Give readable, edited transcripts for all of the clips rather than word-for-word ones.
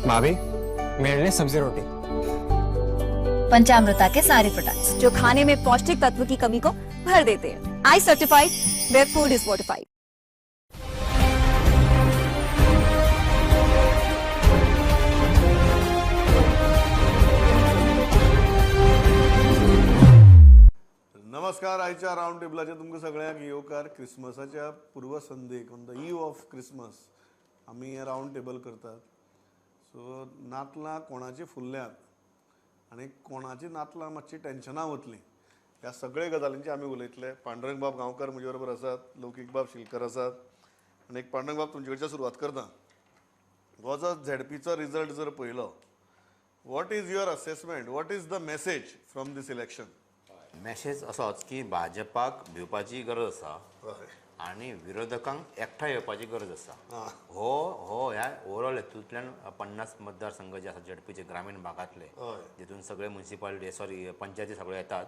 भाभी मेरे लिए सब्जी रोटी। पंचामृता के सारे प्रोडक्ट्स जो खाने में पौष्टिक तत्व की कमी को भर देते हैं। I certified where food is fortified. नमस्कार. आयच्या राऊंड टेबलाचे तुमकां सगळ्यांक येवकार. क्रिसमसाच्या पूर्वसंध्येक on the eve of Christmas आमी हे राऊंड टेबल करतात. सो नातलां कोणाची फुल्ल्यांत आनी कोणाची नातलां मातशी टेन्शनां वतलीं ह्या सगळे गजालींचे आमी उलयतले. पांडुरंग बाब गांवकर म्हजे बरोबर आसात, लौकीक बाब शिलकर आसात आनी एक पांडुरंग बाब तुमचे कडच्यान सुरवात करता. हो जो झेडपीचो रिजल्ट जर पळयलो, what is your assessment, what is the message from this election? Message असोच की भाजपाक भिवपाची गरज आसा आनी विरोधकांक एकठांय येवपाची गरज आसा. हो ह्या ओवरऑल हेतूंतल्यान 50 मतदारसंघ जे आसा झेडपीचे ग्रामीण भागातले, जितून सगळे म्युनिसिपालिटी पंचायती सगळे येतात,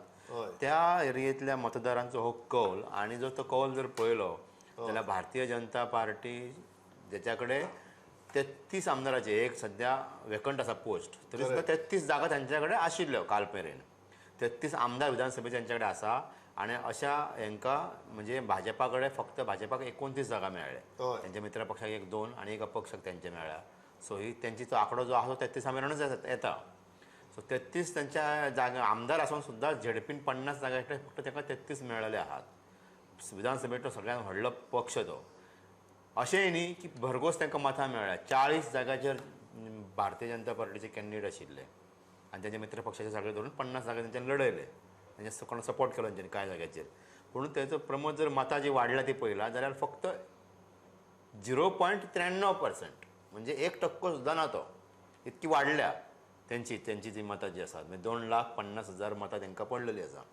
त्या एरियेतल्या मतदारांचो हो कौल. आनी जर तो कौल जर पळयलो जाल्यार भारतीय जनता पार्टी जेच्या कडेन 33 आमदाराचे एक सध्या वेकंट आसा पोस्ट, तरी सुद्दां 33 जागा तांच्या कडेन आशिल्ल्यो काल मेरेन. 33 आमदार विधानसभेचे तांचे कडेन आसा आनी अशा हांकां म्हणजे भाजपा कडेन फक्त भाजपाक 29 जागा मेळ्ळे. त्यांच्या मित्र पक्षाक 1-2 आनी एक अपक्षाक त्यांचे मेळ्ळा. सो ही त्यांची तो आंकडो जो आसा तो 33 मेरेनूच येता. सो 33 त्यांच्या जागा आमदार आसून सुद्दां झेडपीन 50 जागा फक्त तांकां 33 मेळ्ळेले आहात. विधानसभेचो सगळ्यांत व्हडलो पक्ष तो. अशेंय न्ही की भरघोस तांकां मतां मेळ्ळ्या. 40 जाग्याचेर भारतीय जनता पार्टीचे कॅन्डिडेट आशिल्ले आनी त्यांचे मित्र पक्षाचे सगळे धरून 50 जागा तेंच्यानी लढयले. तेंचे कोण सपोर्ट केलो तेंच्यांनी कांय जाग्याचेर. पूण तेचो प्रमोद जर मतां जी वाडल्या ती पळयला जाल्यार फक्त 0.93%, म्हणजे 1% सुद्दां ना. तो इतकी वाडल्या तेंची जी मतां जी आसात, म्हणजे 2,50,000 मतां तांकां पडलेली आसा.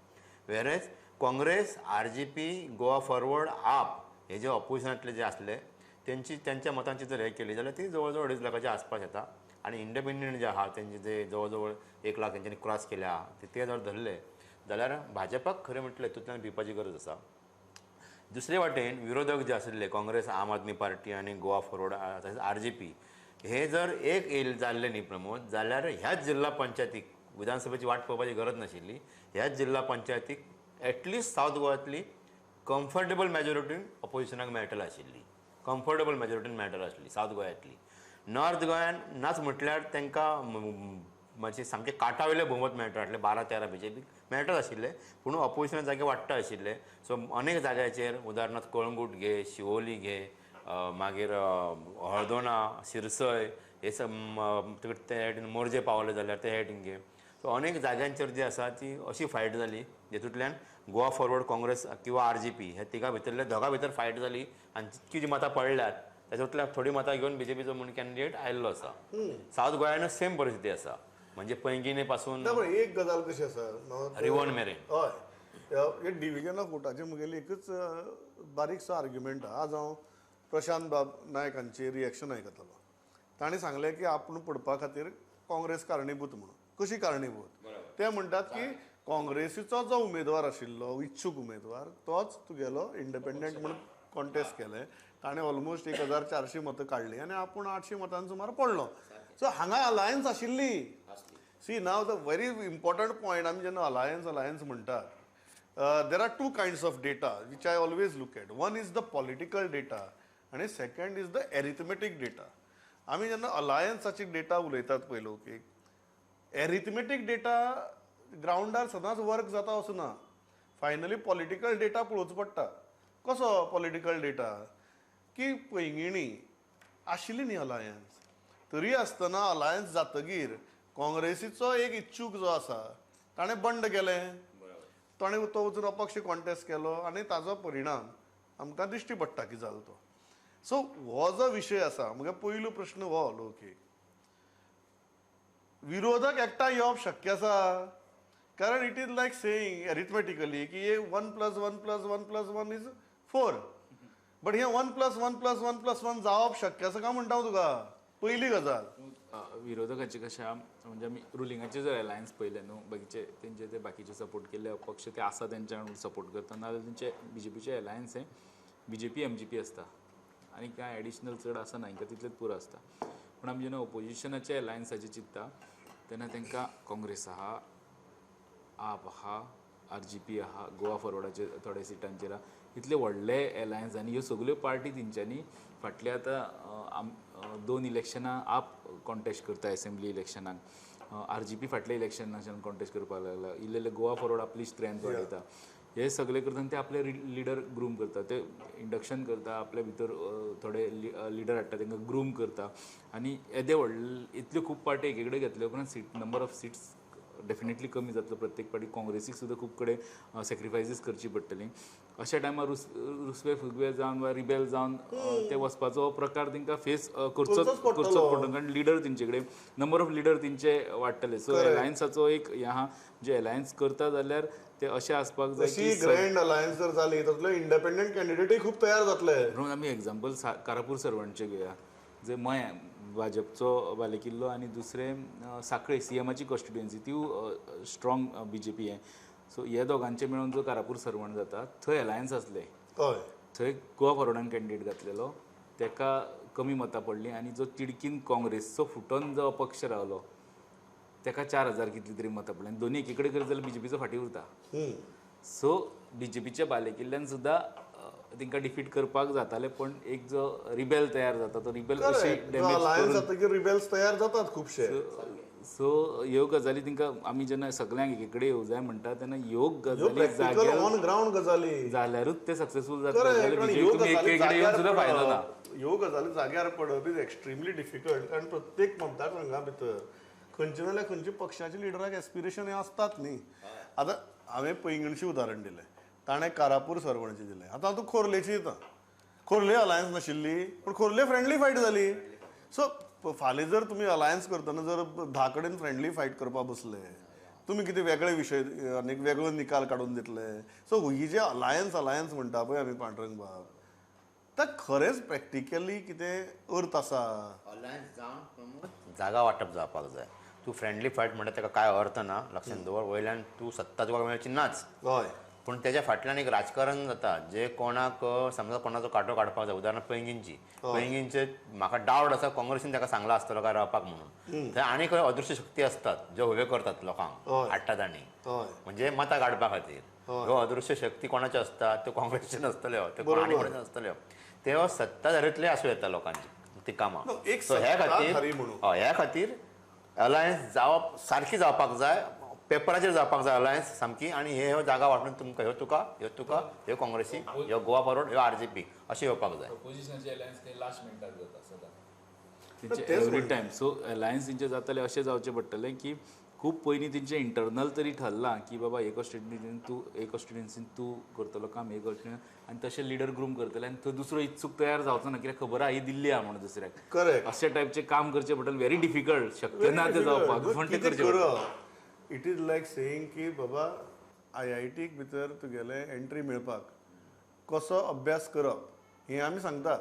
वेरेज काँग्रेस, RGP, गोवा फॉरवर्ड, आप हे जे ऑपोजिशनांतले जे आसले त्यांच्या मतांची जर हे केली जाल्यार ती जवळ जवळ 2.5 लाखाच्या आसपास येता. आनी इंडिपेंडंट जे आहा तेंचे जे जवळ जवळ 1 लाख तेंच्यांनी क्रॉस केल्या, ते जर धरले जाल्यार भाजपाक खरें म्हटलें हितूंतल्यान भिवपाची गरज आसा. दुसरे वाटेन विरोधक जे आशिल्ले काँग्रेस, आम आदमी पार्टी आनी गोवा फॉरवर्ड, RGP हे जर एक येयले जाल्ले न्ही प्रमोद, जाल्यार ह्याच जिल्हा पंचायतीक विधानसभेची वाट पळोवपाची गरज नाशिल्ली. ह्याच जिल्हा पंचायतीक एटलिस्ट सावथ गोव्यातली कम्फर्टेबल मेजॉरिटीन ऑपोजिशनाक मेळटली आशिल्ली. कम्फर्टेबल मेजॉरिटीन मेळटली आशिल्ली सावथ गोंयांतली. नॉर्थ गोंयान नाच म्हटल्यार तांकां मातशें सामकें काटावयले भोवमत मेळटा आसलें. 12-13 BJP मेळटाच आशिल्ले, पूण ऑपोजिशनाक जागे वाडटा आशिल्ले. सो अनेक जाग्याचेर उदाहरणार्थ कळंगूट घे, शिवोली घे, मागीर हळदोणा, सिरसय हे मोर्जे पावले जाल्यार ते हेटीन घे. सो अनेक जाग्यांचेर जी आसा ती अशी फायट जाली जेतूंतल्यान गोवा फॉरवर्ड, काँग्रेस किंवा RGP हे तिगा भितरले दोगा भितर फायट जाली आनी जितकी जी मतां पडल्यात त्याच्यातल्या थोडी मतां घेवन BJPचो म्हूण कॅन्डिडेट आयिल्लो आसा. सावथ गोंयानूय सेम परिस्थिती आसा, म्हणजे पैंगिणी पासून एक गजाल कशी आसा रिवण मेरेन. हय, डिव्हिजन ऑफ वोटाचेर मुगेली एकच बारीकसो आर्ग्युमेंट आहा. आज हांव प्रशांत बाब नायक हांचे रिएक्शन आयकतालो. ताणें सांगलें की आपूण पडपा खातीर काँग्रेस कारणीभूत म्हणून. कशी कारणीभूत? ते म्हणटात की काँग्रेसीचो जो उमेदवार आशिल्लो, इच्छूक उमेदवार, तोच तुगेलो इंडिपेंडंट म्हणून कॉन्टेस्ट केलें. ताणें ऑलमोस्ट 1,400 मतां काडली आनी आपूण 800 मतांचो सुमार पडलो. सो हांगा अलायन्स आशिल्ली. See now the very important point. आमी जेन्ना अलायन्स म्हणटात, there are 2 kinds of data which I always look at. One is the political data आनी second is the arithmetic data. आमी जेन्ना अलायन्साची डेटा उलयतात पयलो की एरिथमेटीक डेटा ग्रावंडार सदांच वर्क जाता असो ना. फायनली पॉलिटिकल डेटा पळोवचो पडटा. कसो पॉलिटिकल डेटा? की पैंगिणी आशिल्ली न्ही अलायन्स, तरी आसतना अलायन्स जातकीर काँग्रेसीचो एक इच्छूक जो आसा ताणें बंड केलें. ताणें तो वचून अपक्ष कॉन्टेस्ट केलो आनी ताजो परिणाम आमकां दिश्टी पडटा की जालो तो. सो हो जो विशय आसा, म्हगे पयलो प्रश्न हो लोकी, विरोधक एकठांय येवप शक्य आसा? कारण इट इज लायक सेईंग एरिथमेटिकली की 1+1+1+1 इज 4. बट हे 1+1+1+1 जावप शक्य आसा काय म्हणटा तुका? पहिली गजाल विरोधकाचे कशा म्हणजे आमी रुलिंगाचे जर अलायन्स पळयले न्हू, बाकीचे तेंचे ते बाकीचे सपोर्ट केल्ले अपक्ष ते आसा तेंच्या सपोर्ट करता, नाजाल्यार तेंचे BJPचे अलायन्स हे BJP MGP आसता आनी कांय एडिशनल चड आसना, हांकां तितलेच पुरो आसता. पूण आमी जेन्ना ओपोजिशनाच्या अलायन्साचेर चिंतता तेन्ना तांकां काँग्रेस आहा, आप आहा, RGP आहा, गोवा फॉरवर्डाचे थोड्या सिटांचेर आहा, इतले व्हडले अलायन्स आनी ह्यो सगल्यो पार्टी तेंच्यांनी फाटल्या आतां 2 इलेक्शनां आप कॉन्टेस्ट करता एसेंब्ली इलेक्शनाक, RGP फाटल्या इलेक्शनाच्यान कॉन्टेस्ट करपाक लागला, इल्ले गोवा फॉरवर्ड आपली स्ट्रेंथ वाडयता. हे सगळे करतना ते आपले लिडर ग्रूम करता, ते इंडक्शन करता, आपल्या भितर थोडे लिडर हाडटा तांकां ग्रूम करता आनी येदे व्हडले इतल्यो खूब पार्टी एक कडेन घेतले उपरांत नंबर ऑफ सीट्स डेफिनेटली कमी जातलो. प्रत्येक पार्टी काँग्रेसीक सुद्दां खूब कडेन सॅक्रिफायसीस करची पडटली. अशा टायमार रुसवे फुगवे जावन वा रिबेल जावन ते वचपाचो प्रकार तांकां फेस करचोच पडटलो, कारण लिडर तेंचे कडेन नंबर ऑफ लिडर तेंचे वाडटले. सो अलायन्साचो एक हें आहा, जे अलायन्स करता जाल्यार ते अशें आसपाक जाय की ग्रँड अलायन्स जर जाली तातूंतले इंडिपेंडंट कॅन्डिडेटूय खूब तयार जातले. म्हणून आमी एक्झाम्पल कारापूर सर्वंटचे घेया, जे मय भाजपचो बालेकिल्लो आनी दुसरें सांखळे CMची कॉन्स्टिट्युएन्सी ती स्ट्रॉंग BJP हे. सो हे दोगांचे मेळून जो कारापूर सर्वंट जाता थंय अलायन्स आसले, हय थंय गोवा फॉरवर्डान कॅन्डिडेट घातलेलो, ताका कमी मतां पडली आनी जो तिडकीन काँग्रेसचो फुटोन जो पक्ष रावलो ताका 4000 कितली तरी मतां पडली आनी दोनी एकी कडेन करत जाल्यार BJPचो फाटी उरता. सो BJPच्या बालेकिल्ल्यान सुद्दां तांकां डिफीट करपाक जातालें, पण एक जो रिबेल तयार जाता तो रिबेल अशी अलायन्स जातकीर रिबेल्स तयार जातात खुबशे. सो ह्यो गजाली तांकां आमी जेन्ना सगळ्यांक एके कडेन येवं जाय म्हणटा तेन्ना ह्यो गजाली प्रॅक्टिकल ऑन ग्राउंड गजाली जाल्यारूच ते सक्सेसफूल जातले. तुमी एके कडेन येवन सुद्दां फायदो ना. ह्यो गजाली जाग्यार पडप इज एक्स्ट्रीमली डिफिकल्ट, कारण प्रत्येक मतदारसंघा भितर खंयचे नाल्यार खंयचे पक्षाच्या लिडराक एस्पिरेशन हे आसतात न्ही. आतां हांवें पैंगीणचें उदाहरण दिलें, ताणें कारापूर सर्वणचें दिलें. आतां हांव खोर्लेची येता. खोर्ले अलायन्स नाशिल्ली पूण खोर्ले फ्रेंडली फायट जाली. सो फाल्यां जर तुमी अलायन्स करतना जर 10 कडेन फ्रेंडली फायट करपाक बसले, तुमी कितें वेगळे विशय आनी वेगळो निकाल काडून दितले. सो ही जे अलायन्स म्हणटा पळय आमी पांडुरंग बाब, ताका खरेंच प्रॅक्टिकली कितें अर्थ आसा? अलायन्स जावन जागा वांटप जावपाक जाय. तूं फ्रेंडली फायट म्हणटा ताका कांय अर्थ ना, लक्षांत दवर. वयल्यान तूं सत्ता तुका मेळची नाच, हय, पूण तेज्या फाटल्यान एक राजकारण जाता जे कोणाक समजा कोणाचो कांटो काडपाक जाय. उदाहरणार्थ पैंगीणचे म्हाका डावट आसा काँग्रेसीन ताका सांगला आसतलो काय रावपाक म्हणून. थंय आनी खंय अदृश्य शक्ती असतात ज्यो उबे करतात लोकांक, हाडटात आनी म्हणजे मतां काडपा खातीर. ह्यो अदृश्य शक्ती कोणाच्यो असतात त्यो काँग्रेसचे नासतल्यो, त्यो आनी कोणाच्यो नासतल्यो, त्यो सत्ताधारीतले आसूं येता लोकांची ती कामां. सो ह्या खातीर अलायन्स जावप सारकी जावपाक जाय, पेपराचेर जावपाक जाय अलायन्स सामकी. आनी ह्यो जागा वांटून तुमकां ह्यो तुका ह्यो काँग्रेसी, ह्यो गोवा फॉरवर्ड, ह्यो RGP अशें येवपाक जाय. ओपोजिशनाचे अलायन्स ते लास्ट मिनटार जाता सदां तेंचे एवरी टायम. सो अलायन्स तेंचे जाताले अशें जावचें पडटलें की खूब पयलीं तेंचें इंटरनल तरी ठरलां की बाबा हे कॉन्स्टिट्युएन्सीन तूं करतलो काम, हे कॉन्स्टिट्युएन्सी आनी तशें लिडर ग्रूम करतले आनी थंय दुसरो इत्सूक तयार जावचो ना, कित्याक खबर आहा ही दिल्ली आहा म्हणून दुसऱ्याक. करेक्ट. अशे टायपचें काम करचें पडटलें. व्हेरी डिफिकल्ट, शक्य ना तें जावपाक, पण तें करचें पडटलें. इट इज लायक सेईंग की बाबा IITक भितर तुगेले एंट्री मेळपाक कसो अभ्यास करप हें आमी सांगतात,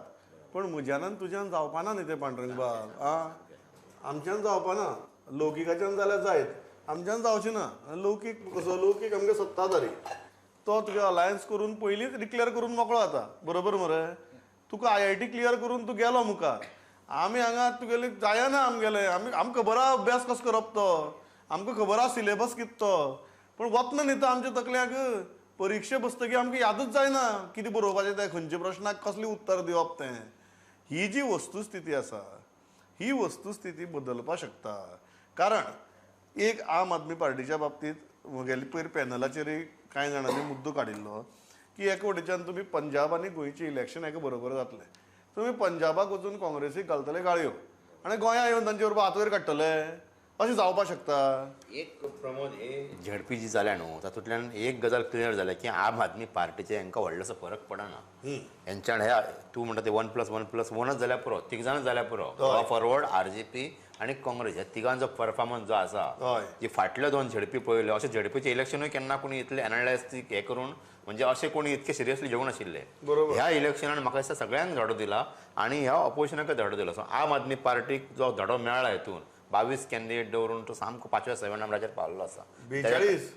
पण म्हज्यान तुज्यान जावपाना न्ही तें पांडुरंग बाब. आमच्यान जावपाना. लौकिकाच्यान जाल्यार जायत, आमच्यान जावचें ना. लौकीक कसो? लौकीक आमगे सत्ताधारी, तो तुगे अलायन्स करून पयलींच डिक्लेअर करून मोकळो जाता. बरोबर मरे? तुका IIT क्लियर करून तूं गेलो मुखार. आमी हांगा तुगेले जायना आमगेले. आमकां खबर आहा अभ्यास कसो करप तो, आमकां खबर आहा सिलेबस कितें तो, पण वतना न्ही तो आमच्या तकल्याक. परिक्षे बसतकीर आमकां यादूच जायना कितें बरोवपाचें तें, खंयच्या प्रश्नाक कसलें उत्तर दिवप तें. ही जी वस्तुस्थिती आसा ही वस्तुस्थिती बदलपाक शकता. कारण एक आम आदमी पार्टीच्या बाबतींत म्हगेले पयर पॅनलाचेरय कांय जाणांनी मुद्दो काडिल्लो की एका वटेच्यान तुमी पंजाब आनी गोंयचें इलेक्शन एका बरोबर जातलें. तुमी पंजाबाक वचून काँग्रेसीक घालतले गाळयो आनी गोंया येवन तांचे बरोबर हात वयर काडटले, अशें जावपाक शकता. एक प्रमोद हे झडपी जी जाल्या न्हू तातूंतल्यान एक गजाल क्लियर जाल्या की आम आदमी पार्टीचे हांकां व्हडलोसो फरक पडना. हेंच्यान हे तूं म्हणटा ते 1+1+1च जाल्यार पुरो, तीग जाण जाल्यार पुरो. गोवा फॉरवर्ड, RGP आनी काँग्रेस ह्या तिगांचो परफॉर्मन्स जो आसा, जी फाटल्यो 2 झडपी पळयल्यो, अशें झडपीचें इलेक्शनूय केन्ना कोणी इतलें एनालायज हें करून म्हणजे अशें कोणी इतके सिरियसली घेवंक नाशिल्ले. ह्या इलेक्शनान म्हाका दिसता सगळ्यांक धडो दिला आनी ह्या ऑपोजिशनाकय धडो दिलो. सो आम आदमी पार्टीक जो धडो मेळ्ळा हितून 22 कॅन्डिडेट दवरून तो सामको 5व्या-6व्या नंबराचेर पावल्लो आसा. 42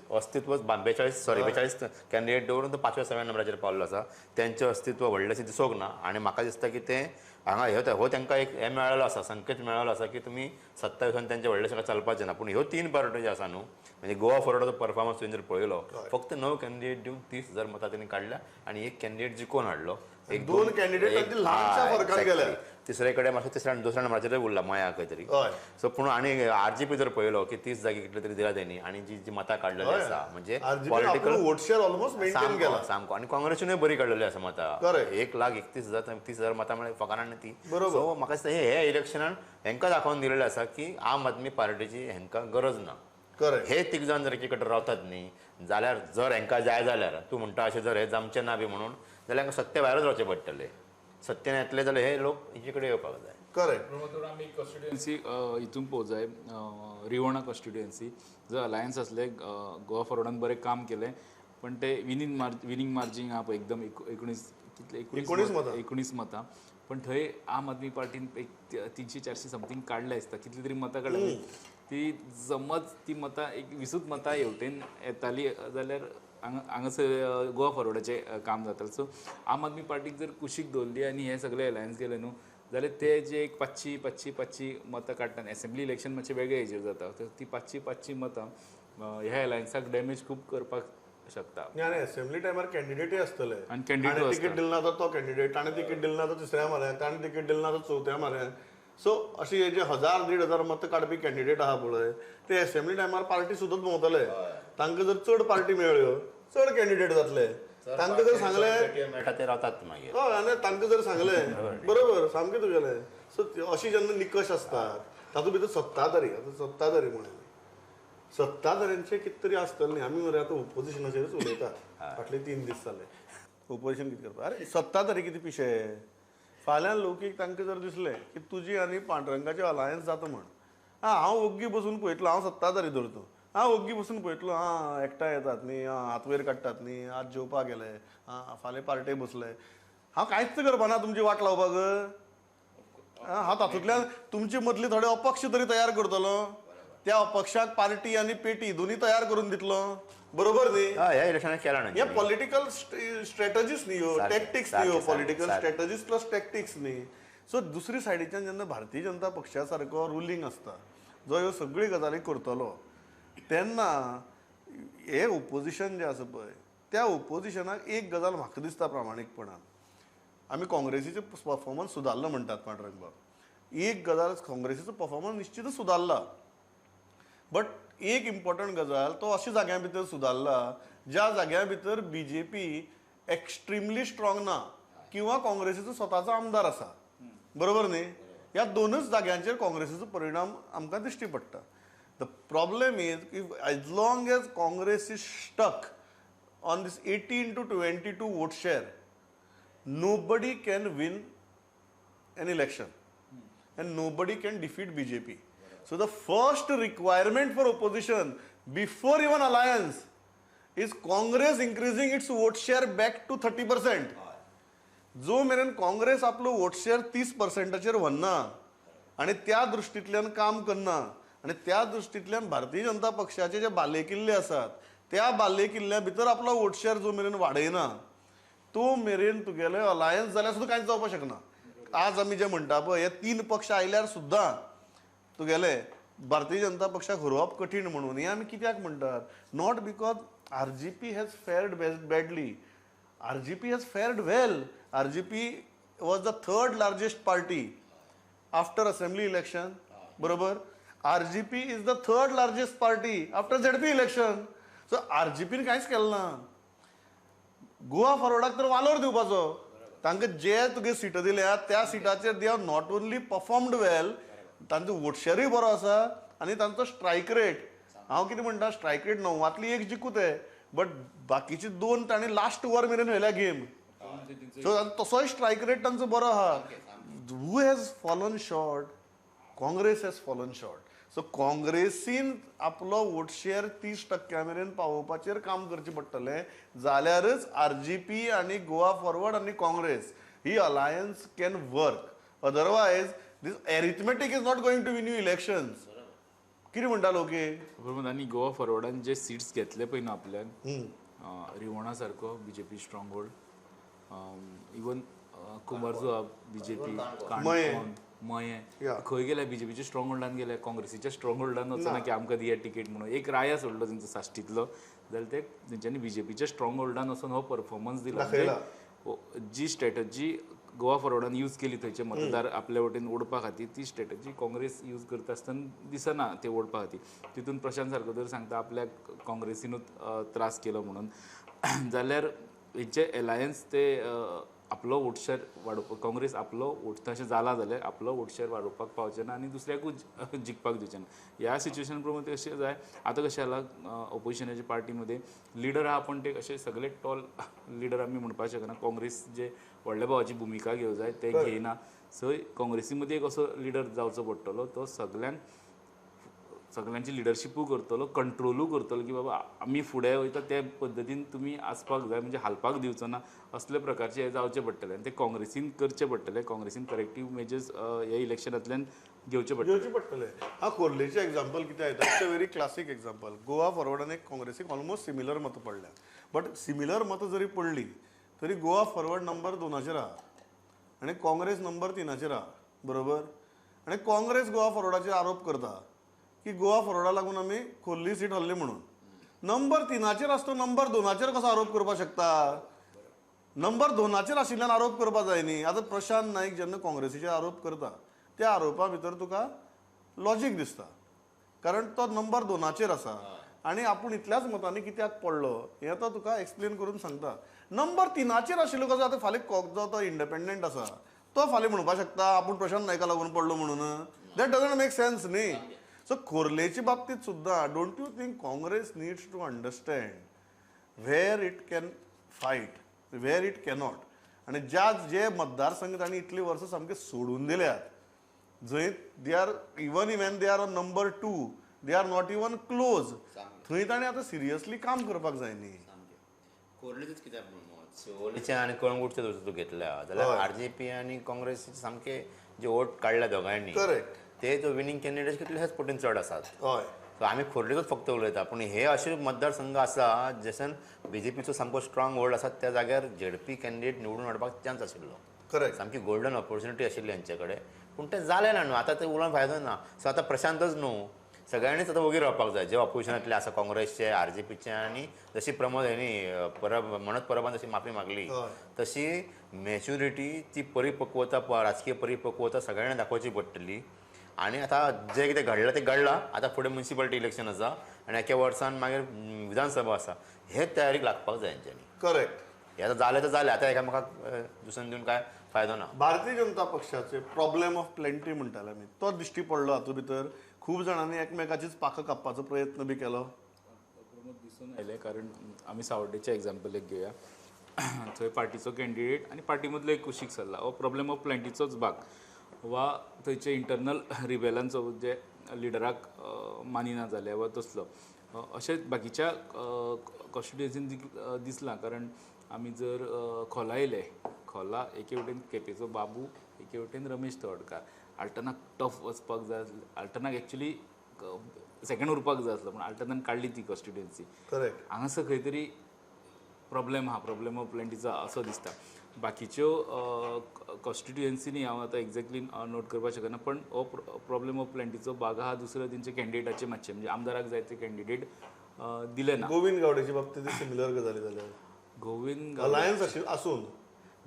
कॅन्डिडेट दवरून तो 5व्या-6व्या नंबराचेर पावल्लो आसा. तेंचें अस्तित्व व्हडलेंशें दिसोंक ना आनी म्हाका दिसता की तें हांगा हो तांकां एक हे मेळ्ळो आसा, संकेत मेळ्ळो आसा की तुमी 27 त्यांचे व्हडले सगळं चलपाचें ना. पूण ह्यो 3 पार्टी ज्यो आसा न्हू, म्हणजे गोवा फॉरवर्डाचो परफॉर्मन्स तुवें जर पळयलो, फक्त 9 कॅन्डिडेट दिवन 30,000 मतां त्यांनी काडल्या आणि एक कॅन्डिडेट जिखून हाडलो. एक दोन कॅन्डिडेटांची ल्हानशा फरकान गेल्या. तिसरे कडेन मातसो दुसऱ्या नंबराचेर उरला मया खंय तरी. हय. सो पूण आनी आरजीपी जर पळयलो की 30 जागी कितले तरी दिला त्यांनी आणि जी मतां काडलेली आसा म्हणजे political vote share almost maintain केला. सामको आणि काँग्रेसीनूय बरी काडलेली आसा मतां. Correct. 1,31,000 मतां म्हळ्यार फकारान ती. बरोबर. सो म्हाका दिसता हे इलेक्शनान हेंकां दाखोवन दिलेलें आसा की आम आदमी पार्टीची हेंकां गरज ना. करेक्ट. हे 3 जाण जर एके कडेन रावतात न्ही जाल्यार जर हेंकां जाय जाल्यार तूं म्हणटा अशें जर हे जमचें ना बी म्हणून जाल्यार हांकां सत्य भायरच रावचें पडटलें. सत्यान येतले जाल्यार हे लोक हेचे कडेन येवपाक जाय. करेक्ट. आमी कॉन्स्टिट्युएन्सी हितून पळोवंक जाय, रिवोणा कॉन्स्टिट्युएन्सी जर अलायन्स असले गोवा फॉरवर्डान बरें काम केलें, पण ते विनिंग मार्जीन आहा पळय एकदम 19 मतां, पण थंय आम आदमी पार्टीन एक 300-400 समथींग काडले आसता, कितली तरी मतां काडली. ती समज ती मतां एक 20 मतां हेवटेन येताली जाल्यार हांगासर गोवा फॉरवर्डाचें काम जातालें. सो आम आदमी पार्टीक जर कुशीक दवरली आनी हे सगळे अलायन्स गेले न्हू जाल्यार ते जे एक 500 मतां काडटात. एसेंब्ली इलेक्शन मातशें वेगळे हेजेर जाता, तर ती 500 मतां ह्या अलायन्साक डॅमेज खूब करपाक शकता. आणि असेंब्ली टायमार कॅन्डिडेटूय आसतले. आनी candidate तिकीट दिलें ना तर तो कॅन्डिडेट, ताणें तिकीट दिलें ना तर तिसऱ्या माऱ्यान, ताणें तिकीट दिलें ना तर चवथ्या माऱ्यान. सो अशी हे जे 1,000-1,500 मतां काडपी कॅन्डिडेट आहा पळय ते असेंब्ली टायमार पार्टी सुद्दां भोंवतले. तांकां जर चड पार्टी मेळ्ळ्यो चड कॅन्डिडेट जातले. तांकां जर सांगलें मेळटा ते रावतात मागीर. हय, आनी तांकां जर सांगलें बरोबर सामकें तुगेलें. सो अशी जेन्ना निकश आसतात तातूंत भितर सत्ताधारी म्हणून सत्ताधाऱ्यांचे कितें तरी आसतलें न्ही. आमी मरे आतां ओपोजिशनाचेरच उलयतात. फाटले 3 दीस जाले ओपोजिशन कितें करता. अरे सत्ताधारी कितें पिशे. फाल्यां लोकीक तांकां जर दिसलें की तुजी आनी पांडुरंगाचें अलायन्स जाता म्हण, हांव ओग्गी बसून पळयतलो, हांव सत्ताधारी धरतो, हांव ओग्गी बसून पळयतलो, एकठांय येतात न्ही, हात वयर काडटात न्ही, आज जेवपाक गेले, फाल्यां पार्टेक बसले, हांव कांयच करपाना तुमची वाट लावपाक. हांव तातूंतल्यान तुमचे मदले थोडे अपक्ष तरी तयार करतलो, त्या अपक्षाक पार्टी आनी पेटी दोन्ही तयार करून दितलो. बरोबर न्ही. ह्या इलेक्शनाक केला ना हे पॉलिटिकल स्ट्रॅटजीस न्ही ह्यो, टॅक्टिक्स न्ही ह्यो, पॉलिटिकल सारकें. स्ट्रॅटजीस प्लस टॅक्टिक्स न्ही. सो दुसरी सायडीच्यान जेन्ना भारतीय जनता पक्षा सारको रुलींग आसता जो ह्यो सगळी गजाली करतलो तेन्ना हे ओपोजिशन जें आसा पळय त्या ओपोजिशनाक एक गजाल म्हाका दिसता प्रामाणीकपणान, आमी काँग्रेसीचो परफॉर्मन्स सुदारलो म्हणटात पांडुरंग बाब, एक गजाल काँग्रेसीचो परफॉर्मन्स निश्चितच सुदारला. बट एक इम्पॉर्टंट गजाल तो अशा जाग्यां भितर सुदारला ज्या जाग्यां भितर BJP एक्स्ट्रीमली स्ट्रॉंग ना किंवा काँग्रेसीचो स्वताचो आमदार आसा. बरोबर न्ही. ह्या दोनूच जाग्यांचेर काँग्रेसीचो परिणाम आमकां दिश्टी पडटा. द प्रॉब्लेम इज की as long as Congress is stuck on this 18-22 vote share, nobody can win an election and nobody can defeat BJP. So the first requirement for opposition before even alliance is Congress increasing its vote share back to 30%. जो मेरेन काँग्रेस आपलो vote share 30%चेर व्हरना आणि त्या दृश्टींतल्यान काम करना आणि त्या दृश्टींतल्यान भारतीय जनता पक्षाचे जे बालेकिल्ले आसात त्या बालेकिल्ल्या भितर आपलो वोट शेअर जो मेरेन वाडयना तो मेरेन तुगेले अलायन्स जाल्यार सुद्दां कांयच जावपाक शकना. आज आमी जे म्हणटा पळय हे 3 पक्ष आयल्यार सुद्दां तुगेले भारतीय जनता पक्षाक हरोवप कठीण म्हणून. हे आमी कित्याक म्हणटात? Not because RGP has fared badly. RGP has fared well. RGP was the 3rd largest party after assembly election. बरोबर. RGP is the 3rd largest party after ZP election. So RGPन कांयच केलें ना. गोवा फॉरवर्डाक तर वालोर दिवपाचो. तांकां जे तुगे सीट दिल्या त्या सिटाचेर they have not only performed well, तांचो वोट शेअरूय बरो आसा आनी तांचो स्ट्रायक रेट, हांव कितें म्हणटा स्ट्रायक रेट 9वांतली 1 जिखूत आहे, बट बाकीची 2 तांणी लास्ट ओवर मेरेन व्हेल्या गेम. सो तसोय स्ट्रायक रेट तांचो बरो आहा. Who has fallen short? Congress has fallen short. So काँग्रेसीन आपलो वोट शेअर 30% मेरेन पावोवपाचेर काम करचें पडटलें, जाल्यारच RGP आनी गोवा फॉरवर्ड आनी काँग्रेस ही alliance can work. Otherwise this arithmetic is not going to win you elections. कितें म्हणटा लोक? बरोबर. आनी गोवा फॉरवर्डान जे सीट्स घेतले पळय न्हू आपल्यान, रिवोणा सारको BJP strong hold, even Cumbarjua BJP मये. काणकोण मये या. खंय गेले बीजेपीच्या स्ट्रॉंग होल्डान गेले काँग्रेसीच्या स्ट्रॉंग होल्डान वचना की आमकां दिया टिकेट म्हणून एक राया सोडलो तेंचो साश्टीतलो जाल्यार ते तेंच्यांनी बीजेपीच्या स्ट्रॉंग होल्डान वचून हो परफॉर्मन्स दिला दाखयला. जी स्ट्रॅटजी गोवा फॉरवर्डान यूज केली थंयचे मतदार आपल्या वटेन ओडपा खातीर ती स्ट्रॅटजी काँग्रेस यूज करता आसतना दिसना ते ओडपा खातीर तितून प्रशांत सारकोदर सांगता आपल्याक काँग्रेसीनूच त्रास केलो म्हणून जाल्यार हेंचे एलायन्स ते आपलो वोट शेअर वाडोवपाक काँग्रेस आपलो वोट तशें जाला जाल्यार आपलो वोट शेअर वाडोवपाक पावचे ना आनी दुसऱ्याकूच जिखपाक दिवचे ना ह्या सिच्युएशन प्रमाणे अशें जाय आतां कशें जाला ऑपोजिशनाच्या पार्टीमध्ये लिडर आहा पण ते अशे सगळे टॉल लिडर आमी म्हणपाक शकना काँग्रेस जे व्हडल्या भावाची भुमिका घेवंक जाय ते घेयना सो काँग्रेसी मदीं एक असो लिडर जावचो पडटलो तो सगळ्यांची लिडरशिपू करतलो कंट्रोलू करतलो की बाबा आमी फुडें वयता त्या पद्दतीन तुमी आसपाक जाय म्हणजे हालपाक दिवचो ना असले प्रकारचे हे जावचे पडटले आनी ते काँग्रेसीन करचे पडटले काँग्रेसीन करेक्टीव मेजर्स ह्या इलेक्शनांतल्यान घेवचे पडटले घेवचे पडटले. हा खोर्लेचें एक्झाम्पल कितें येता it's a very classic example. Goa फॉरवर्डान एक काँग्रेसीक ऑलमोस्ट सिमिलर मतां पडल्या बट सिमिलर मतां जरी पडली तरी गोवा फॉरवर्ड नंबर 2 आहा आनी काँग्रेस नंबर 3 आहा बरोबर. आनी काँग्रेस गोवा फॉरवर्डाचेर आरोप करता की गोवा फॉरवर्डा लागून आमी खोर्ली सीट हरली म्हणून. नंबर 3 आसतो नंबर 2 कसो आरोप करपाक शकता. नंबर 2 आशिल्ल्यान आरोप करपाक जाय न्ही. आतां प्रशांत नाईक जेन्ना काँग्रेसीचेर आरोप करता त्या आरोपा भितर तुका लॉजीक दिसता कारण तो नंबर 2 आसा आनी आपूण इतल्याच मतांनी कित्याक पडलो हें तो तुका एक्सप्लेन करून सांगता. नंबर 3 आशिल्लो कसो आतां फाल्यां जो तो इंडिपेंडंट आसा तो फाल्यां म्हणपाक शकता आपूण प्रशांत नायका लागून पडलो म्हणून. दॅट डजंट मेक सेन्स न्ही. सो खोर्लेच्या बाबतीत सुद्दां don't you think Congress needs to understand where it can fight where it cannot. आनी जे मतदारसंघ तांणी इतली वर्सां सामके सोडून दिल्यात जंय they are even even they are on number 2 they are not even close थंय ताणें आतां सिरियसली काम करपाक जाय न्ही. खोर्लेचेच कित्याक शिवोलेचे आनी कळंगूटचे जर तूं घेतल्या जाल्यार आरजेपी आनी काँग्रेस सामके जे वोट काडल्या दोगांयनी करेक्ट. ते जो विनींग कॅन्डिडेट कितले हेच पटीन चड आसात. हय. सो आमी खोर्लेचोच फक्त उलयता पूण हे अशे मतदारसंघ आसा जेसन बीजेपीचो सामको स्ट्रॉंग होल्ड आसा त्या जाग्यार झेडपी कॅन्डिडेट निवडून हाडपाक चान्स आशिल्लो. करेक्ट. सामकी गोल्डन ऑपॉर्च्युनिटी आशिल्ली हांचे कडेन पूण तें जालें ना न्हू. आतां तें उलोवन फायदो ना. सो आतां प्रशांतच न्हू सगळ्यांनीच आतां वगीर रावपाक जाय जे ऑपोजिशनांतले आसा काँग्रेसचे आरजेपीचे आनी जशी प्रमोद हेणी मनोज परबान जशी माफी मागली तशी मॅच्युरिटी ती परिपक्वता राजकीय परिपक्वता सगळ्यांनी दाखोवची पडटली. आनी आतां जें कितें घडलां तें घडलां. आतां फुडें म्युनिसिपालिटी इलेक्शन आसा आनी एके वर्सान मागीर विधानसभा आसा. हे तयारीक लागपाक जाय हेंच्यांनी. करेक्ट. हे आतां जालें तर जालें आतां एकामेकाक दुसऱ्यान दिवन काय फायदो ना. भारतीय जनता पक्षाचे प्रॉब्लेम ऑफ प्लेंटी म्हणटाले आमी तो दिश्टी पडलो हातूंत भितर. खूब जाणांनी एकमेकाचीच पाखां कापपाचो प्रयत्न बी केलो. दिसून आयलें कारण आमी सावड्डेचें एग्जाम्पल एक घेवया. थंय पार्टीचो कॅन्डिडेट आनी पार्टी मदलो एक कुशीक सरला हो प्रॉब्लेम ऑफ प्लेंटीचोच भाग वा थंयचे इंटरनल रिबेलांचो जे लिडराक मानिना जाले वा तसलो अशें बाकीच्या कॉन्स्टिट्युएन्सीन दिसलां. कारण आमी जर खोला येयले खोला एके वटेन केपेचो बाबू एके वटेन रमेश तवडकार आल्टनाक टफ वचपाक जाय आल्टनाक एक्चुली सेकंड उरपाक जाय आसलो पूण आल्टनान काडली ती कॉन्स्टिट्युएन्सी. करेक्ट. हांगासर खंय तरी प्रॉब्लेम आहा प्रॉब्लेम ऑफ प्लेंटीचो असो दिसता. बाकीच्यो कॉन्स्टिट्युएन्सीनी हांव आतां एक्झॅक्टली नोट करपाक शकना पण हो प्रॉब्लेम ऑफ प्लेंटीचो भाग आहा दुसरो तेंचे कॅन्डिडेटाचे मातशे म्हणजे आमदाराक जाय ते कॅन्डिडेट दिले ना. गोविंद गावडेच्या बाबतींत सिमिलर गजाली जाल्यार गोविंद अलायन्स आसून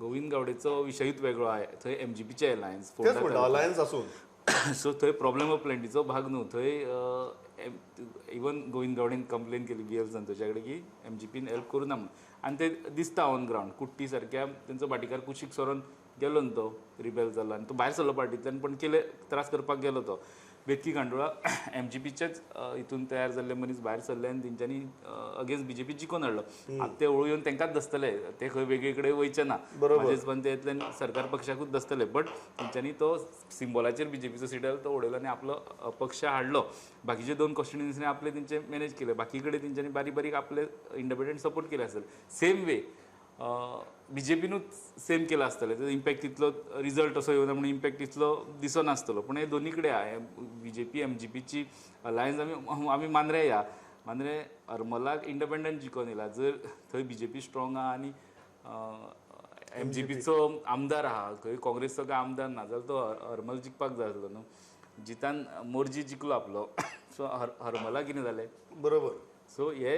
गोविंद गावडेचो विशयूच वेगळो आहे. थंय एमजीपीचे एलायन्स तेच म्हणटा अलायन्स आसून सो थंय प्रॉब्लेम ऑफ प्लेंटीचो भाग न्हू. थंय इवन गोविंद गावडेन कंप्लेन केली BF संतोशा कडेन की एमजीपीन हेल्प करूं ना म्हणून आनी ते दिसता ऑन ग्रावंड कुट्टी सारक्या तेंचो भाटीकार कुशीक सरोन गेलो न्ही तो रिबेल जालो आनी तो भायर सरलो पार्टींतल्यान पण केले त्रास करपाक गेलो तो. बेतकी गांडोळा एमजीपीचेच हितून तयार जाल्ले मनीस भायर सरले आनी तेंच्यांनी अगेन्स्ट बीजेपी जिखून हाडलो. आतां ते ओळू येवन तांकांच दसतले ते खंय वेगळे कडेन वयचे ना. म्हाजेच पण ते इतल्यान सरकार पक्षाकूच दसतले बट तेंच्यांनी तो सिंबॉलाचेर बीजेपीचो सीट तो उडयलो आनी आपलो पक्ष हाडलो. बाकीचे 2 कॉन्स्टिट्युएन्सीनी आपले तेंचे मॅनेज केले. बाकी कडेन तेंच्यांनी बारीक बारीक आपले इंडिपेंडंट सपोर्ट केले आसतले. सेम वे बीजेपीनूच सेम केला आसतलें तर इम्पॅक्ट तितलो रिजल्ट असो येवना म्हणून इम्पॅक्ट तितलो दिसो नासतलो. पूण हे दोनी कडेन आहा बीजेपी एमजीपीची अलायन्स आमी मांद्रे या मांद्रे हरमलाक इंडिपेंडंट जिखोन येयला. जर थंय बीजेपी स्ट्रॉंग आहा आनी MGPचो आमदार आहा खंय काँग्रेसचो काय आमदार ना जाल्यार तो हरमल जिखपाक जाय आसलो न्हू. जितान मोर्जी जिखलो आपलो सो हरमला कितें जालें. बरोबर. सो हे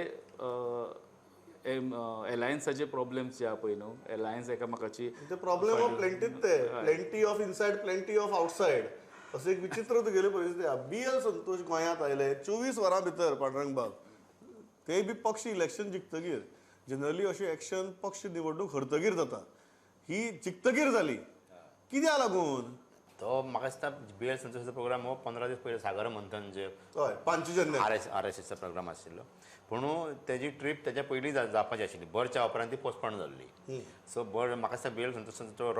एलायन्साचे प्रॉब्लेम्स जे आहा पळय न्हू एलायन्स एकामेकाची ते प्रॉब्लेम ऑफ प्लेंटीत ते plenty of inside plenty of outside असं एक विचित्र तुगेली परिस्थिती आहा. BL संतोष गोंयांत आयले 24 वरां भितर पांडुरंग बाब ते बी पक्ष इलेक्शन जिखतकीर जनरली अशी एक्शन पक्ष निवडणूक हरतकीर जाता. ही जिखतकीर जाली कित्याक लागून तो म्हाका दिसता BL संतोषाचो प्रोग्राम हो 15 दीस पयलीं सागर मंथन जे हय पांचजन्य RSSचा प्रोग्राम आशिल्लो पूण तेजी ट्रीप तेच्या पयलीं जावपाची आशिल्ली बरच्या उपरांत ती पोस्टपोन जाल्ली. सो म्हाका दिसता BL संतोषाचो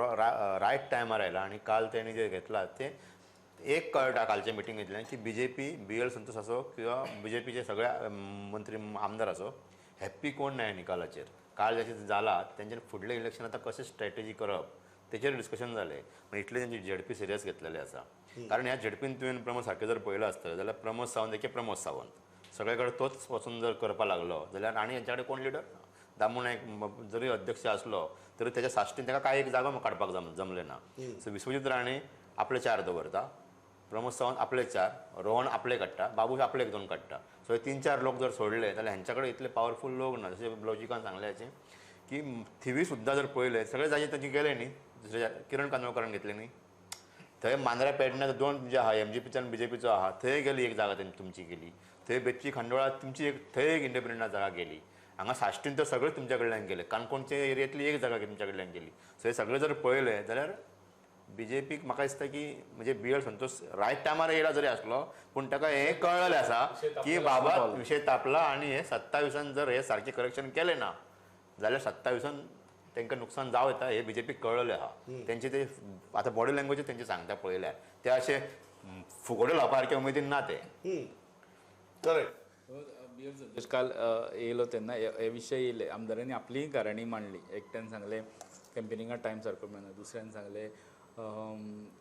रायट टायमार आयला आनी काल तेणी जे घेतला ते एक कळटा कालच्या मिटिंगेंतल्यान की BJP BL संतोष आसो किंवा BJPचे सगळ्या मंत्री आमदार आसो हॅप्पी कोण नाही निकालाचेर. काल जशें जाला तेंचे फुडलें इलेक्शन आतां कशें स्ट्रॅटेजी करप तेचेर डिस्कशन जालें. इतले तेंची ZP सिरियस घेतलेले आसा कारण ह्या ZPन तुवें प्रमोद सारकें जर पळयलो आसतलें जाल्यार प्रमोद सावंत एके प्रमोद सावंत सगळे कडेन तोच वचून जर करपाक लागलो जाल्यार आनी हेंच्या कडेन कोण लिडर दामू नायक जरी अध्यक्ष आसलो तरी तेच्या साश्टीन ताका कांय एक जागो काडपाक जमलें ना. सो विश्वजीत राणे आपले 4 दवरता प्रमोद सावंत आपले 4 रोहन आपले काडटा बाबू आपले 2 काडटा. सो हे 3-4 लोक जर सोडले जाल्यार हेंच्या कडेन इतले पावरफूल लोक ना. जशें लॉजिकान सांगल्याचें की थिवी सुद्दां जर पळयले सगळे जागे तांचे गेले न्ही दुसऱ्या किरण कांदोळकरान घेतले न्ही थंय मांद्रा पेडण्यात 2 जे आहा MGPचो आनी BJPचो आहा थंय गेली एक जागा तुमची गेली. थंय बेच्ची खांडोळा तुमची थंय एक इंडिपेंडंट जागा गेली. हांगा साश्टीन तर सगळे तुमच्या कडल्यान गेले. काणकोणच्या एरियांतली एक जागा तुमच्या कडल्यान गेली. सो हे सगळे जर पळयले जाल्यार BJPक म्हाका दिसता की म्हणजे BL संतोष रायट टायमार येयला जरी आसलो पूण ताका हें कळलेलें आसा की बाबा विशय तापला आनी हे 27 जर हे सारकें करेक्शन केलें ना जाल्यार 27 तांकां नुकसान जावं येता हे BJPक कळलेलें आहा. तेंचे ते आतां बॉडी लँग्वेज तेंचे सांगता पळयल्यार ते अशे फुगोड्यो लावपा सारके उमेदीन ना ते. करेक्ट. काल येयलो तेन्ना हे विशय येयले आमदारांनी आपलीय गाराणी मांडली. एकट्यान सांगलें कॅम्पेनिंगा टायम सारको मेळना. दुसऱ्यान सांगलें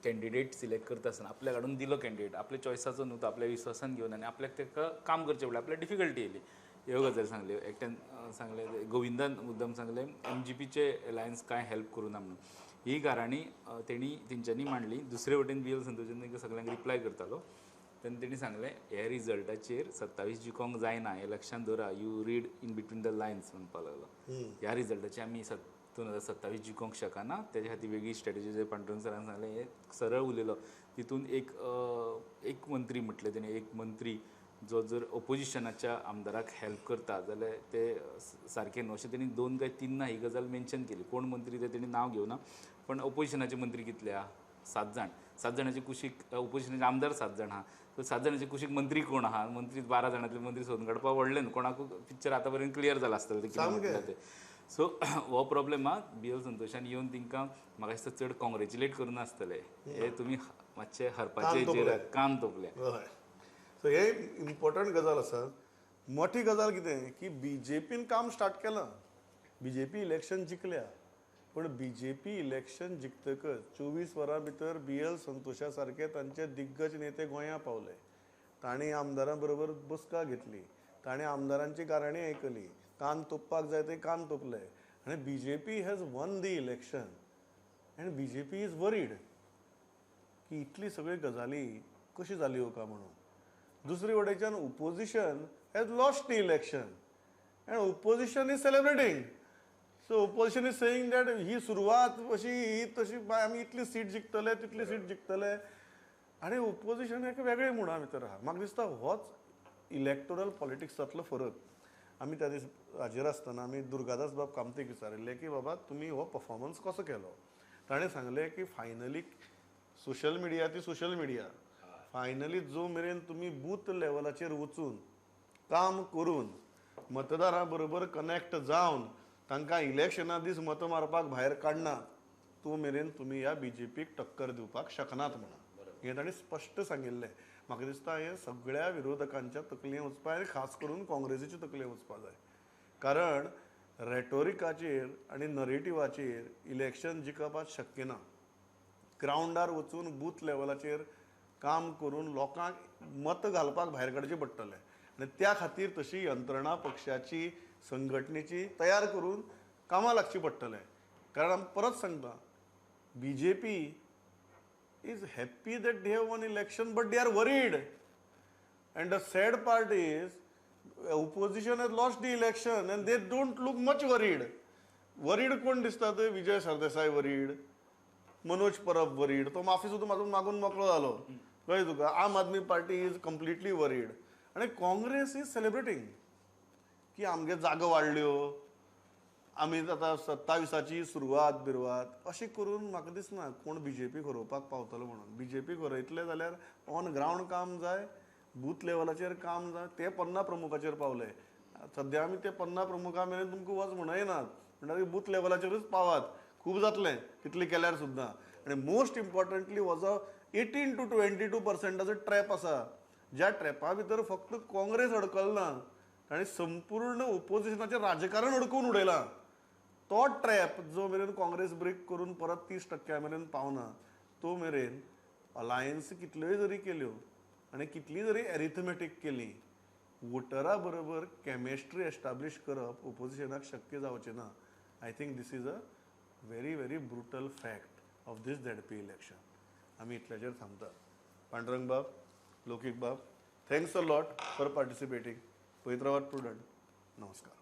कॅन्डिडेट सिलेक्ट करता आसतना आपल्या कडून दिलो कॅन्डिडेट आपल्या चॉयसाचो न्हू तो आपल्या विश्वासान घेवन आनी आपल्याक ताका काम करचें पडलें आपल्याक डिफिकल्टी येयली. ह्यो गजाली सांगल्यो. एकट्यान सांगलें गोविंदान मुद्दम सांगलें MGPचे एलायन्स कांय हेल्प करूना म्हणून. ही गाराणी तेंच्यांनी मांडली. दुसरे वटेन BL संतोषान तांकां सगळ्यांक रिप्लाय करतालो तेन्ना तेणी सांगलें हे रिजल्टाचेर 27 जिखोंक जायना हें लक्षांत दवरा. You read in between the lines म्हणपाक लागलो. ह्या रिजल्टाचेर आमी 2027 जिखोंक शकना तेजे खातीर वेगळी स्ट्रॅटेजी जे पांडुरंग सरान सांगलें हे सरळ उलयलो. तितून एक मंत्री म्हटलें तेणी एक मंत्री जो जर ओपोजिशनाच्या आमदाराक हेल्प करता जाल्यार ते सारकें न्हू अशें तेणी 2 काय 3 ही गजाल मेन्शन केली. कोण मंत्री ते तेणी नांव घेवना पण ओपोजिशनाचे मंत्री कितले आहा 7 जाण. 7 जाणांचे कुशीक ओपोजिशनाचे आमदार 7 जाण आहा. सो 7 जाणांचे कुशीक मंत्री कोण आहा मंत्री 12 जाणांतले मंत्री सोदून काडपाक व्हडलें न्हू. कोणाकूय पिक्चर आतां पर्यंत क्लियर जाला आसतलें ते कितें म्हणटा ते. सो हो प्रॉब्लेम हा BL संतोषान येवन तांकां म्हाका दिसता चड कॉंग्रेच्युलेट करूं नासतले. हे तुमी मातशे हरपाचे कान तोपले. सो हे इम्पॉर्टंट गजाल आसा. मोठी गजाल कितें की BJPन काम स्टार्ट केलां. BJP इलेक्शन जिखल्या पण BJP इलेक्शन जिखतकच 24 वरां भितर BL संतोशा सारके तांचे दिग्गज नेते गोंया पावले. तांणी आमदारां बरोबर बसका घेतली. ताणें आमदारांची गाराणी आयकली. कान तोपपाक जाय ते कान तोपले आनी BJP has won the election and BJP is worried की इतली सगळी गजाली कशी जाल्यो काय म्हणून. दुसरे वटेच्यान opposition has lost the election and opposition is celebrating. So opposition is saying that ही सुरवात अशी ही तशी आमी इतली सीट जिखतले तितली सीट जिखतले आनी ओपोजिशन एका वेगळे मुडा भितर आहा. म्हाका दिसता होच इलेक्टोरल पॉलिटिक्सांतलो फरक. आमी त्या दीस हाजेर आसतना आमी दुर्गादास बाब कामतीक विचारिल्ले की बाबा तुमी हो परफॉर्मन्स कसो केलो. ताणें सांगलें की फायनली सोशल मिडिया ती सोशल मिडिया फायनली जो मेरेन तुमी बूथ लेवलाचेर वचून काम करून मतदारां बरोबर कनेक्ट जावन तांकां इलेक्शना दीस मत मारपाक भायर काडना तो मेरेन तुमी ह्या BJPक टक्कर दिवपाक शकनात म्हणून हें ताणें स्पश्ट सांगिल्लें. म्हाका दिसता हें सगळ्या विरोधकांच्या तकलेन वचपा आनी खास करून काँग्रेसीच्या तकलेन वचपा जाय. कारण रेटोरिकाचेर आनी नरेटिवाचेर इलेक्शन जिखपाक शक्य ना. ग्रावंडार वचून बूथ लेवलाचेर काम करून लोकांक मत घालपाक भायर काडचें पडटलें आनी त्या खातीर तशी यंत्रणा पक्षाची संघटनेची तयार करून कामां लागची पडटलें. कारण आमी परत सांगता BJP is happy that they have won election, but they are worried. And the sad part is, opposition has lost the election and they don't look much worried. Worried कोण दिसतात? Vijay Sardesai worried, Manoj Parab worried. तो माफी सुद्धा मागून मोकळो जालो. कळ्ळें तुका? आम आदमी party is completely worried. आणि काँग्रेस इज सेलिब्रेटिंग की आमगे जागो वाडल्यो, आमी आतां 27ची सुरवात अशें करून म्हाका दिसना कोण BJP खरोवपाक पावतलो म्हणून. BJP खरयतले जाल्यार ऑन ग्रावंड काम जाय, बूथ लेवलाचेर काम जाय. ते 50 प्रमुखाचेर पावले. सद्या आमी ते 50 प्रमुखां मेरेन तुमकां वच म्हणयनात, म्हणल्यार बूथ लेवलाचेरूच पावात. खूब जातलें तितलें केल्यार सुद्दां. आनी मोस्ट इम्पॉर्टंटली हो जो 18 to 22% ट्रॅप आसा, ज्या ट्रॅपा भितर फक्त काँग्रेस अडकलना, ताणी संपूर्ण ओपोजिशनाचें राजकारण अडकून उडयलां. तो ट्रॅप जो मेरेन काँग्रेस ब्रेक करून परत 30% मेरेन पावना, तो मेरेन अलायन्स कितल्योय जरी केल्यो आनी कितली जरी एरिथमेटीक केली, वोटरा बरोबर कॅमेस्ट्री एस्टाब्लिश करप ओपोजिशनाक शक्य जावचें ना. I think this is a very very brutal fact of this ZP election. आमी इतल्याचेर थांबतात. पांडुरंग बाब, लौकीक बाब, thanks a lot for participating. पळयत रावात प्रुडंट. नमस्कार.